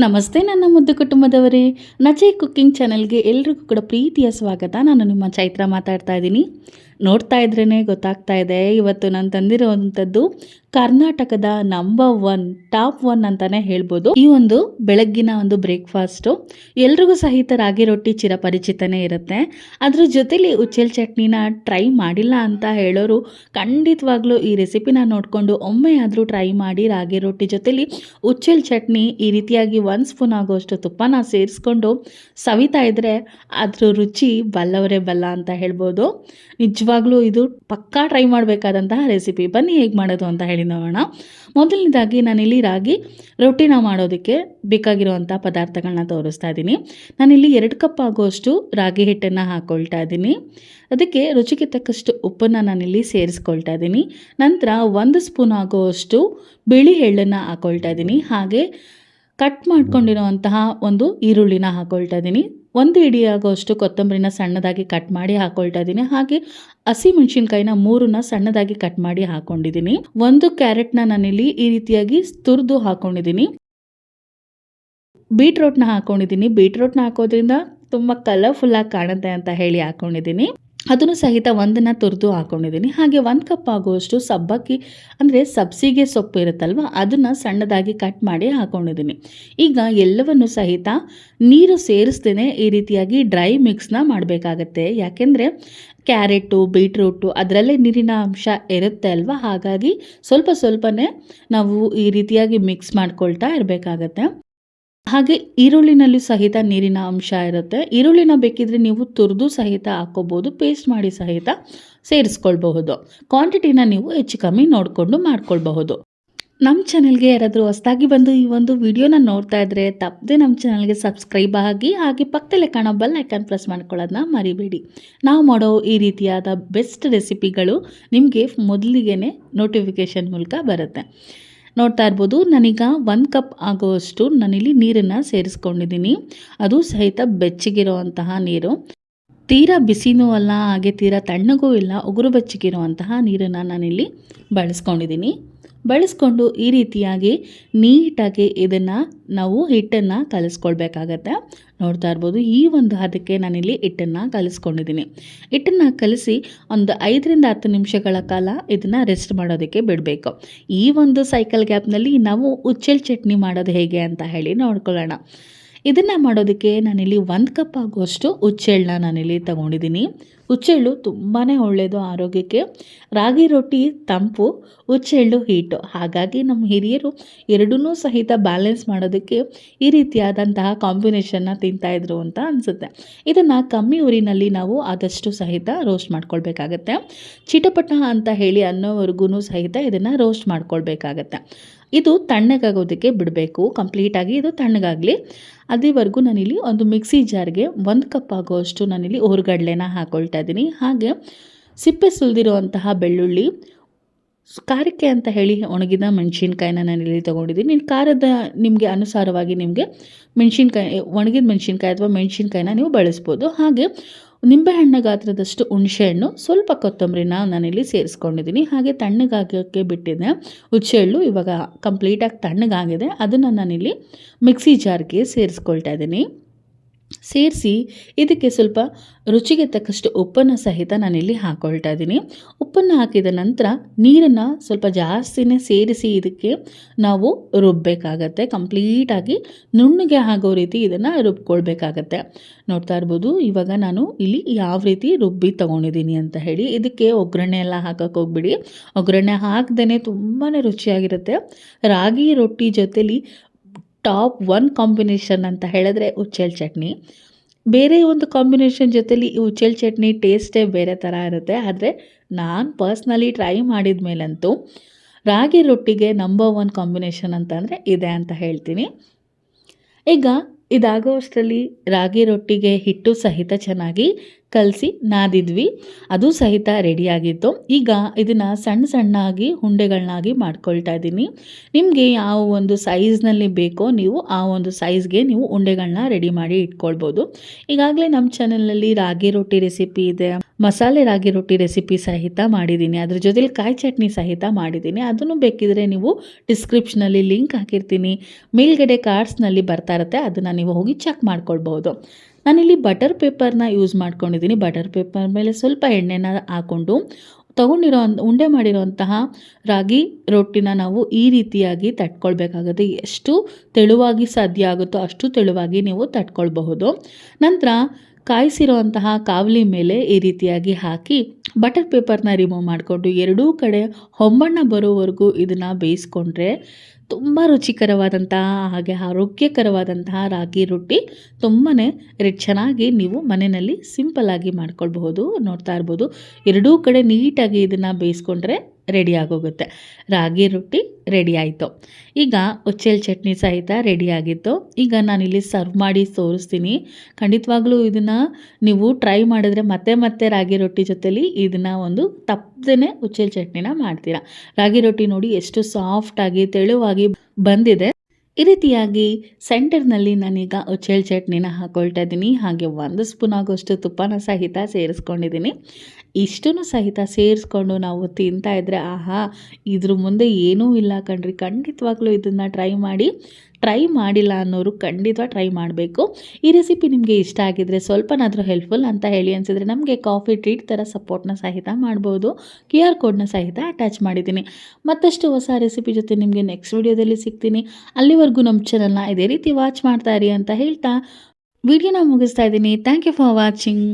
ನಮಸ್ತೆ ನನ್ನ ಮುದ್ದು ಕುಟುಂಬದವರೇ. ನಚೆ ಕುಕ್ಕಿಂಗ್ ಚಾನೆಲ್ಗೆ ಎಲ್ರಿಗೂ ಕೂಡ ಪ್ರೀತಿಯ ಸ್ವಾಗತ. ನಾನು ನಿಮ್ಮ ಚೈತ್ರ ಮಾತಾಡ್ತಾ ಇದ್ದೀನಿ. ನೋಡ್ತಾ ಇದ್ರೇ ಗೊತ್ತಾಗ್ತಾ ಇದೆ, ಇವತ್ತು ನಾನು ತಂದಿರುವಂಥದ್ದು ಕರ್ನಾಟಕದ ನಂಬರ್ 1 ಟಾಪ್ 1 ಅಂತಲೇ ಹೇಳ್ಬೋದು. ಈ ಒಂದು ಬೆಳಗ್ಗಿನ ಒಂದು ಬ್ರೇಕ್ಫಾಸ್ಟು ಎಲ್ರಿಗೂ ಸಹಿತ ರಾಗಿ ರೊಟ್ಟಿ ಚಿರಪರಿಚಿತನೇ ಇರುತ್ತೆ. ಅದ್ರ ಜೊತೆಲಿ ಉಚ್ಚೆಲ್ ಚಟ್ನಿನ ಟ್ರೈ ಮಾಡಿಲ್ಲ ಅಂತ ಹೇಳೋರು ಖಂಡಿತವಾಗ್ಲೂ ಈ ರೆಸಿಪಿನ ನೋಡಿಕೊಂಡು ಒಮ್ಮೆ ಆದರೂ ಟ್ರೈ ಮಾಡಿ. ರಾಗಿ ರೊಟ್ಟಿ ಜೊತೆಲಿ ಉಚ್ಚೆಲ್ ಚಟ್ನಿ ಈ ರೀತಿಯಾಗಿ 1 ಸ್ಪೂನ್ ಆಗೋಷ್ಟು ತುಪ್ಪನ ಸೇರಿಸ್ಕೊಂಡು ಸವಿತಾ ಇದ್ದರೆ ಅದ್ರ ರುಚಿ ಬಲ್ಲವರೇ ಬಲ್ಲ ಅಂತ ಹೇಳ್ಬೋದು. ನಿಜವಾಗ್ಲೂ ಇದು ಪಕ್ಕಾ ಟ್ರೈ ಮಾಡಬೇಕಾದಂತಹ ರೆಸಿಪಿ. ಬನ್ನಿ ಹೇಗೆ ಮಾಡೋದು ಅಂತ ಹೇಳಿ ನೋಡೋಣ. ಮೊದಲನೇದಾಗಿ ನಾನಿಲ್ಲಿ ರಾಗಿ ರೊಟ್ಟಿನ ಮಾಡೋದಕ್ಕೆ ಬೇಕಾಗಿರುವಂಥ ಪದಾರ್ಥಗಳನ್ನ ತೋರಿಸ್ತಾ ಇದ್ದೀನಿ. ನಾನಿಲ್ಲಿ 2 ಕಪ್ ಆಗುವಷ್ಟು ರಾಗಿ ಹಿಟ್ಟನ್ನು ಹಾಕ್ಕೊಳ್ತಾ ಇದ್ದೀನಿ. ಅದಕ್ಕೆ ರುಚಿಗೆ ತಕ್ಕಷ್ಟು ಉಪ್ಪನ್ನು ನಾನಿಲ್ಲಿ ಸೇರಿಸ್ಕೊಳ್ತಾ ಇದ್ದೀನಿ. ನಂತರ 1 ಸ್ಪೂನ್ ಆಗುವಷ್ಟು ಬಿಳಿ ಎಳ್ಳನ್ನು ಹಾಕ್ಕೊಳ್ತಾ ಇದ್ದೀನಿ. ಹಾಗೆ ಕಟ್ ಮಾಡ್ಕೊಂಡಿರುವಂತಹ ಒಂದು ಈರುಳ್ಳಿನ ಹಾಕ್ಕೊಳ್ತಾ ಇದ್ದೀನಿ. 1 ಹಿಡಿ ಆಗೋಷ್ಟು ಕೊತ್ತಂಬರಿನ ಸಣ್ಣದಾಗಿ ಕಟ್ ಮಾಡಿ ಹಾಕ್ಕೊಳ್ತಾ ಇದ್ದೀನಿ. ಹಾಗೆ ಹಸಿಮೆಣಸಿನ್ಕಾಯಿನ 3ನ ಸಣ್ಣದಾಗಿ ಕಟ್ ಮಾಡಿ ಹಾಕ್ಕೊಂಡಿದ್ದೀನಿ. 1 ಕ್ಯಾರೆಟ್ನ ನಾನಿಲ್ಲಿ ಈ ರೀತಿಯಾಗಿ ತುರಿದು ಹಾಕ್ಕೊಂಡಿದ್ದೀನಿ. ಬೀಟ್ರೋಟ್ನ ಹಾಕ್ಕೊಂಡಿದ್ದೀನಿ. ಬೀಟ್ರೋಟ್ನ ಹಾಕೋದ್ರಿಂದ ತುಂಬ ಕಲರ್ಫುಲ್ಲಾಗಿ ಕಾಣುತ್ತೆ ಅಂತ ಹೇಳಿ ಹಾಕ್ಕೊಂಡಿದ್ದೀನಿ. ಅದನ್ನು ಸಹಿತ 1ನ ತುರಿದು ಹಾಕ್ಕೊಂಡಿದ್ದೀನಿ. ಹಾಗೆ 1 ಕಪ್ ಆಗುವಷ್ಟು ಸಬ್ಬಕ್ಕಿ ಅಂದರೆ ಸಬ್ಸಿಗೆ ಸೊಪ್ಪು ಇರುತ್ತಲ್ವ, ಅದನ್ನು ಸಣ್ಣದಾಗಿ ಕಟ್ ಮಾಡಿ ಹಾಕ್ಕೊಂಡಿದ್ದೀನಿ. ಈಗ ಎಲ್ಲವನ್ನು ಸಹಿತ ನೀರು ಸೇರಿಸ್ದೇ ಈ ರೀತಿಯಾಗಿ ಡ್ರೈ ಮಿಕ್ಸ್ನ ಮಾಡಬೇಕಾಗತ್ತೆ. ಯಾಕೆಂದರೆ ಕ್ಯಾರೆಟು ಬೀಟ್ರೂಟು ಅದರಲ್ಲೇ ನೀರಿನ ಅಂಶ ಇರುತ್ತೆ ಅಲ್ವ, ಹಾಗಾಗಿ ಸ್ವಲ್ಪನೇ ನಾವು ಈ ರೀತಿಯಾಗಿ ಮಿಕ್ಸ್ ಮಾಡ್ಕೊಳ್ತಾ ಇರಬೇಕಾಗತ್ತೆ. ಹಾಗೆ ಈರುಳ್ಳಿನಲ್ಲೂ ಸಹಿತ ನೀರಿನ ಅಂಶ ಇರುತ್ತೆ. ಈರುಳ್ಳಿನ ಬೇಕಿದ್ರೆ ನೀವು ತುರಿದು ಸಹಿತ ಹಾಕ್ಕೋಬೋದು, ಪೇಸ್ಟ್ ಮಾಡಿ ಸಹಿತ ಸೇರಿಸ್ಕೊಳ್ಬಹುದು. ಕ್ವಾಂಟಿಟಿನ ನೀವು ಹೆಚ್ಚು ಕಮ್ಮಿ ನೋಡಿಕೊಂಡು ಮಾಡ್ಕೊಳ್ಬಹುದು. ನಮ್ಮ ಚಾನೆಲ್ಗೆ ಯಾರಾದರೂ ಹೊಸದಾಗಿ ಬಂದು ಈ ಒಂದು ವಿಡಿಯೋನ ನೋಡ್ತಾ ಇದ್ದರೆ ತಪ್ಪದೆ ನಮ್ಮ ಚಾನಲ್ಗೆ ಸಬ್ಸ್ಕ್ರೈಬ್ ಆಗಿ, ಹಾಗೆ ಪಕ್ಕದಲ್ಲೇ ಕಾಣೋ ಬೆಲ್ ಐಕಾನ್ ಪ್ರೆಸ್ ಮಾಡ್ಕೊಳ್ಳೋದನ್ನ ಮರಿಬೇಡಿ. ನಾವು ಮಾಡೋ ಈ ರೀತಿಯಾದ ಬೆಸ್ಟ್ ರೆಸಿಪಿಗಳು ನಿಮಗೆ ಮೊದಲಿಗೆ ನೋಟಿಫಿಕೇಷನ್ ಮೂಲಕ ಬರುತ್ತೆ. ನೋಡ್ತಾ ಇರ್ಬೋದು, ನಾನೀಗ 1 ಕಪ್ ಆಗುವಷ್ಟು ನಾನಿಲ್ಲಿ ನೀರನ್ನು ಸೇರಿಸ್ಕೊಂಡಿದ್ದೀನಿ. ಅದು ಸಹಿತ ಬೆಚ್ಚಗಿರುವಂತಹ ನೀರು, ತೀರಾ ಬಿಸಿನೂ ಅಲ್ಲ ಹಾಗೆ ತೀರಾ ತಣ್ಣಗೂ ಇಲ್ಲ, ಉಗುರು ಬೆಚ್ಚಗಿರುವಂತಹ ನೀರನ್ನು ನಾನಿಲ್ಲಿ ಬಳಸ್ಕೊಂಡು ಈ ರೀತಿಯಾಗಿ ನೀಟಾಗಿ ಇದನ್ನು ನಾವು ಹಿಟ್ಟನ್ನು ಕಲಿಸ್ಕೊಳ್ಬೇಕಾಗತ್ತೆ. ನೋಡ್ತಾ ಇರ್ಬೋದು, ಈ ಒಂದು ಹದಕ್ಕೆ ನಾನಿಲ್ಲಿ ಹಿಟ್ಟನ್ನು ಕಲಿಸ್ಕೊಂಡಿದ್ದೀನಿ. ಹಿಟ್ಟನ್ನು ಕಲಿಸಿ ಒಂದು 5ರಿಂದ 10 ನಿಮಿಷಗಳ ಕಾಲ ಇದನ್ನು ರೆಸ್ಟ್ ಮಾಡೋದಕ್ಕೆ ಬಿಡಬೇಕು. ಈ ಒಂದು ಸೈಕಲ್ ಗ್ಯಾಪ್ನಲ್ಲಿ ನಾವು ಉಚ್ಚೆಲ್ ಚಟ್ನಿ ಮಾಡೋದು ಹೇಗೆ ಅಂತ ಹೇಳಿ ನೋಡ್ಕೊಳ್ಳೋಣ. ಇದನ್ನು ಮಾಡೋದಕ್ಕೆ ನಾನಿಲ್ಲಿ 1 ಕಪ್ ಆಗುವಷ್ಟು ಹುಚ್ಚೆಳ್ಳನ್ನ ನಾನಿಲ್ಲಿ ತಗೊಂಡಿದ್ದೀನಿ. ಹುಚ್ಚೆಳ್ಳು ತುಂಬಾ ಒಳ್ಳೆಯದು ಆರೋಗ್ಯಕ್ಕೆ. ರಾಗಿ ರೊಟ್ಟಿ ತಂಪು, ಹುಚ್ಚೆಳ್ಳು ಹೀಟು. ಹಾಗಾಗಿ ನಮ್ಮ ಹಿರಿಯರು ಎರಡನ್ನೂ ಸಹಿತ ಬ್ಯಾಲೆನ್ಸ್ ಮಾಡೋದಕ್ಕೆ ಈ ರೀತಿಯಾದಂತಹ ಕಾಂಬಿನೇಷನ್ನ ತಿಂತಾಯಿದ್ರು ಅಂತ ಅನಿಸುತ್ತೆ. ಇದನ್ನು ಕಮ್ಮಿ ಉರಿನಲ್ಲಿ ನಾವು ಆದಷ್ಟು ಸಹಿತ ರೋಸ್ಟ್ ಮಾಡ್ಕೊಳ್ಬೇಕಾಗತ್ತೆ. ಚಿಟಪಟ ಅಂತ ಹೇಳಿ ಅನ್ನೋವರೆಗೂ ಸಹಿತ ಇದನ್ನು ರೋಸ್ಟ್ ಮಾಡ್ಕೊಳ್ಬೇಕಾಗತ್ತೆ. ಇದು ತಣ್ಣಗಾಗೋದಕ್ಕೆ ಬಿಡಬೇಕು. ಕಂಪ್ಲೀಟಾಗಿ ಇದು ತಣ್ಣಗಾಗಲಿ. ಅದೇವರೆಗೂ ನಾನಿಲ್ಲಿ ಒಂದು ಮಿಕ್ಸಿ ಜಾರ್ಗೆ 1 ಕಪ್ ಆಗೋಷ್ಟು ನಾನಿಲ್ಲಿ ಹುರ್ಗಡ್ಲೆನ ಹಾಕ್ಕೊಳ್ತಾ ಇದ್ದೀನಿ. ಹಾಗೆ ಸಿಪ್ಪೆ ಸುಲಿದಿರುವಂತಹ ಬೆಳ್ಳುಳ್ಳಿ, ಖಾರಕ್ಕೆ ಅಂತ ಹೇಳಿ ಒಣಗಿದ ಮೆಣಸಿನ್ಕಾಯಿನ ನಾನಿಲ್ಲಿ ತೊಗೊಂಡಿದ್ದೀನಿ. ಖಾರದ ನಿಮಗೆ ಅನುಸಾರವಾಗಿ ನಿಮಗೆ ಒಣಗಿದ ಮೆಣಸಿನ್ಕಾಯಿ ಅಥವಾ ಮೆಣಸಿನ್ಕಾಯಿನ ನೀವು ಬಳಸ್ಬೋದು. ಹಾಗೆ ನಿಂಬೆಹಣ್ಣು ಗಾತ್ರದಷ್ಟು ಹುಣಸೆಹಣ್ಣು, ಸ್ವಲ್ಪ ಕೊತ್ತಂಬರಿನ ನಾನಿಲ್ಲಿ ಸೇರಿಸ್ಕೊಂಡಿದ್ದೀನಿ. ಹಾಗೆ ತಣ್ಣಗಾಗೋಕ್ಕೆ ಬಿಟ್ಟಿದ್ದೆ ಹುಚ್ಚೆಳ್ಳು. ಇವಾಗ ಕಂಪ್ಲೀಟಾಗಿ ತಣ್ಣಗಾಗಿದೆ. ಅದನ್ನು ನಾನಿಲ್ಲಿ ಮಿಕ್ಸಿ ಜಾರ್ಗೆ ಸೇರಿಸ್ಕೊಳ್ತಾ ಇದ್ದೀನಿ. ಸೇರಿಸಿ ಇದಕ್ಕೆ ಸ್ವಲ್ಪ ರುಚಿಗೆ ತಕ್ಕಷ್ಟು ಉಪ್ಪನ್ನು ಸಹಿತ ನಾನಿಲ್ಲಿ ಹಾಕ್ಕೊಳ್ತಾ ಇದ್ದೀನಿ. ಉಪ್ಪನ್ನು ಹಾಕಿದ ನಂತರ ನೀರನ್ನು ಸ್ವಲ್ಪ ಜಾಸ್ತಿನೇ ಸೇರಿಸಿ ಇದಕ್ಕೆ ನಾವು ರುಬ್ಬಬೇಕಾಗತ್ತೆ. ಕಂಪ್ಲೀಟಾಗಿ ನುಣ್ಣಗೆ ಆಗೋ ರೀತಿ ಇದನ್ನು ರುಬ್ಕೊಳ್ಬೇಕಾಗತ್ತೆ. ನೋಡ್ತಾ ಇರ್ಬೋದು, ಇವಾಗ ನಾನು ಇಲ್ಲಿ ಯಾವ ರೀತಿ ರುಬ್ಬಿ ತೊಗೊಂಡಿದ್ದೀನಿ ಅಂತ ಹೇಳಿ. ಇದಕ್ಕೆ ಒಗ್ಗರಣೆ ಎಲ್ಲ ಹಾಕೋಕ್ಕೆ ಹೋಗ್ಬಿಡಿ. ಒಗ್ಗರಣೆ ಹಾಕ್ದೇ ತುಂಬಾ ರುಚಿಯಾಗಿರುತ್ತೆ. ರಾಗಿ ರೊಟ್ಟಿ ಜೊತೆಲಿ ಟಾಪ್ 1 ಕಾಂಬಿನೇಷನ್ ಅಂತ ಹೇಳಿದ್ರೆ ಉಚ್ಚೆಲ್ ಚಟ್ನಿ. ಬೇರೆ ಒಂದು ಕಾಂಬಿನೇಷನ್ ಜೊತೆಲಿ ಈ ಉಚ್ಚೆಲ್ ಚಟ್ನಿ ಟೇಸ್ಟೇ ಬೇರೆ ಥರ ಇರುತ್ತೆ. ಆದರೆ ನಾನು ಪರ್ಸ್ನಲಿ ಟ್ರೈ ಮಾಡಿದ ಮೇಲಂತೂ ರಾಗಿ ರೊಟ್ಟಿಗೆ ನಂಬರ್ 1 ಕಾಂಬಿನೇಷನ್ ಅಂತಂದರೆ ಇದೆ ಅಂತ ಹೇಳ್ತೀನಿ. ಈಗ ಇದಾಗೋ ಅಷ್ಟರಲ್ಲಿ ರಾಗಿ ರೊಟ್ಟಿಗೆ ಹಿಟ್ಟು ಸಹಿತ ಚೆನ್ನಾಗಿ ಕಲಸಿ ನಾದಿದ್ವಿ, ಅದು ಸಹಿತ ರೆಡಿಯಾಗಿತ್ತು. ಈಗ ಇದನ್ನು ಸಣ್ಣ ಸಣ್ಣಾಗಿ ಉಂಡೆಗಳನ್ನಾಗಿ ಮಾಡ್ಕೊಳ್ತಾ ಇದ್ದೀನಿ. ನಿಮಗೆ ಯಾವ ಒಂದು ಸೈಜ್ನಲ್ಲಿ ಬೇಕೋ ನೀವು ಆ ಒಂದು ಸೈಜ್ಗೆ ನೀವು ಉಂಡೆಗಳನ್ನ ರೆಡಿ ಮಾಡಿ ಇಟ್ಕೊಳ್ಬೋದು. ಈಗಾಗಲೇ ನಮ್ಮ ಚಾನಲಲ್ಲಿ ರಾಗಿ ರೊಟ್ಟಿ ರೆಸಿಪಿ ಇದೆ, ಮಸಾಲೆ ರಾಗಿ ರೊಟ್ಟಿ ರೆಸಿಪಿ ಸಹಿತ ಮಾಡಿದ್ದೀನಿ, ಅದ್ರ ಜೊತೆಲಿ ಕಾಯಿ ಚಟ್ನಿ ಸಹಿತ ಮಾಡಿದ್ದೀನಿ. ಅದನ್ನು ಬೇಕಿದ್ರೆ ನೀವು ಡಿಸ್ಕ್ರಿಪ್ಷನಲ್ಲಿ ಲಿಂಕ್ ಹಾಕಿರ್ತೀನಿ, ಮೇಲ್ಗಡೆ ಕಾರ್ಡ್ಸ್ನಲ್ಲಿ ಬರ್ತಾ ಇರುತ್ತೆ, ಅದನ್ನು ನೀವು ಹೋಗಿ ಚೆಕ್ ಮಾಡ್ಕೊಳ್ಬೋದು. ನಾನಿಲ್ಲಿ ಬಟರ್ ಪೇಪರ್ನ ಯೂಸ್ ಮಾಡ್ಕೊಂಡಿದ್ದೀನಿ. ಬಟರ್ ಪೇಪರ್ ಮೇಲೆ ಸ್ವಲ್ಪ ಎಣ್ಣೆನ ಹಾಕ್ಕೊಂಡು ತೊಗೊಂಡಿರೋ ಉಂಡೆ ಮಾಡಿರೋಂತಹ ರಾಗಿ ರೊಟ್ಟಿನ ನಾವು ಈ ರೀತಿಯಾಗಿ ತಟ್ಕೊಳ್ಬೇಕಾಗುತ್ತೆ. ಎಷ್ಟು ತೆಳುವಾಗಿ ಸಾಧ್ಯ ಆಗುತ್ತೋ ಅಷ್ಟು ತೆಳುವಾಗಿ ನೀವು ತಟ್ಕೊಳ್ಬಹುದು. ನಂತರ ಕಾಯಿಸಿರೋ ಅಂತಹ ಕಾವಲಿ ಮೇಲೆ ಈ ರೀತಿಯಾಗಿ ಹಾಕಿ ಬಟರ್ ಪೇಪರ್ನ ರಿಮೂವ್ ಮಾಡಿಕೊಂಡು ಎರಡೂ ಕಡೆ ಹೊಂಬಣ್ಣ ಬರೋವರೆಗೂ ಇದನ್ನು ಬೇಯಿಸ್ಕೊಂಡ್ರೆ ತುಂಬ ರುಚಿಕರವಾದಂತಹ ಹಾಗೆ ಆರೋಗ್ಯಕರವಾದಂತಹ ರಾಗಿ ರೊಟ್ಟಿ ತುಂಬಾ ಚೆನ್ನಾಗಿ ನೀವು ಮನೆಯಲ್ಲಿ ಸಿಂಪಲ್ಲಾಗಿ ಮಾಡ್ಕೊಳ್ಬಹುದು. ನೋಡ್ತಾ ಇರ್ಬೋದು, ಎರಡೂ ಕಡೆ ನೀಟಾಗಿ ಇದನ್ನು ಬೇಯಿಸ್ಕೊಂಡ್ರೆ ರೆಡಿ ಆಗೋಗುತ್ತೆ. ರಾಗಿ ರೊಟ್ಟಿ ರೆಡಿ ಆಯಿತು. ಈಗ ಉಚ್ಚೆಲ್ ಚಟ್ನಿ ಸಹಿತ ರೆಡಿಯಾಗಿತ್ತು. ಈಗ ನಾನಿಲ್ಲಿ ಸರ್ವ್ ಮಾಡಿ ತೋರಿಸ್ತೀನಿ. ಖಂಡಿತವಾಗ್ಲೂ ಇದನ್ನು ನೀವು ಟ್ರೈ ಮಾಡಿದ್ರೆ ಮತ್ತೆ ಮತ್ತೆ ರಾಗಿ ರೊಟ್ಟಿ ಜೊತೆಲಿ ಇದನ್ನು ಒಂದು ತಪ್ಪದೇ ಉಚ್ಚೆಲ್ ಚಟ್ನಿನ ಮಾಡ್ತೀರಾ. ರಾಗಿ ರೊಟ್ಟಿ ನೋಡಿ ಎಷ್ಟು ಸಾಫ್ಟಾಗಿ ತೆಳುವಾಗಿ ಬಂದಿದೆ. ಈ ರೀತಿಯಾಗಿ ಸೆಂಟರ್ನಲ್ಲಿ ನಾನೀಗ ಉಚ್ಚೆಲ್ ಚಟ್ನಿನ ಹಾಕ್ಕೊಳ್ತಾ ಇದ್ದೀನಿ. ಹಾಗೆ 1 ಸ್ಪೂನ್ ಆಗೋಷ್ಟು ತುಪ್ಪನ ಸಹಿತ ಸೇರಿಸ್ಕೊಂಡಿದ್ದೀನಿ. ಇಷ್ಟನ್ನು ಸಹಿತ ಸೇರಿಸ್ಕೊಂಡು ನಾವು ತಿಂತಾ ಇದ್ದರೆ ಆಹಾ, ಇದ್ರ ಮುಂದೆ ಏನೂ ಇಲ್ಲ ಕಣ್ರಿ. ಖಂಡಿತವಾಗ್ಲೂ ಇದನ್ನು ಟ್ರೈ ಮಾಡಿಲ್ಲ ಅನ್ನೋರು ಖಂಡಿತ ಟ್ರೈ ಮಾಡಬೇಕು. ಈ ರೆಸಿಪಿ ನಿಮಗೆ ಇಷ್ಟ ಆಗಿದ್ದರೆ ಸ್ವಲ್ಪನಾದರೂ ಹೆಲ್ಪ್ಫುಲ್ ಅಂತ ಹೇಳಿ ಅನಿಸಿದ್ರೆ ನಮಗೆ ಕಾಫಿ ಟ್ರೀಟ್ ಥರ ಸಪೋರ್ಟ್ನ ಸಹಿತ ಮಾಡ್ಬೋದು. QR ಕೋಡ್ನ ಸಹಿತ ಅಟ್ಯಾಚ್ ಮಾಡಿದ್ದೀನಿ. ಮತ್ತಷ್ಟು ಹೊಸ ರೆಸಿಪಿ ಜೊತೆ ನಿಮಗೆ ನೆಕ್ಸ್ಟ್ ವಿಡಿಯೋದಲ್ಲಿ ಸಿಗ್ತೀನಿ. ಅಲ್ಲಿವರೆಗೂ ನಮ್ಮ ಚಾನಲ್ನ ಇದೇ ರೀತಿ ವಾಚ್ ಮಾಡ್ತಾ ಇರಿ ಅಂತ ಹೇಳ್ತಾ ವಿಡಿಯೋನ ಮುಗಿಸ್ತಾ ಇದ್ದೀನಿ. Thank you for watching.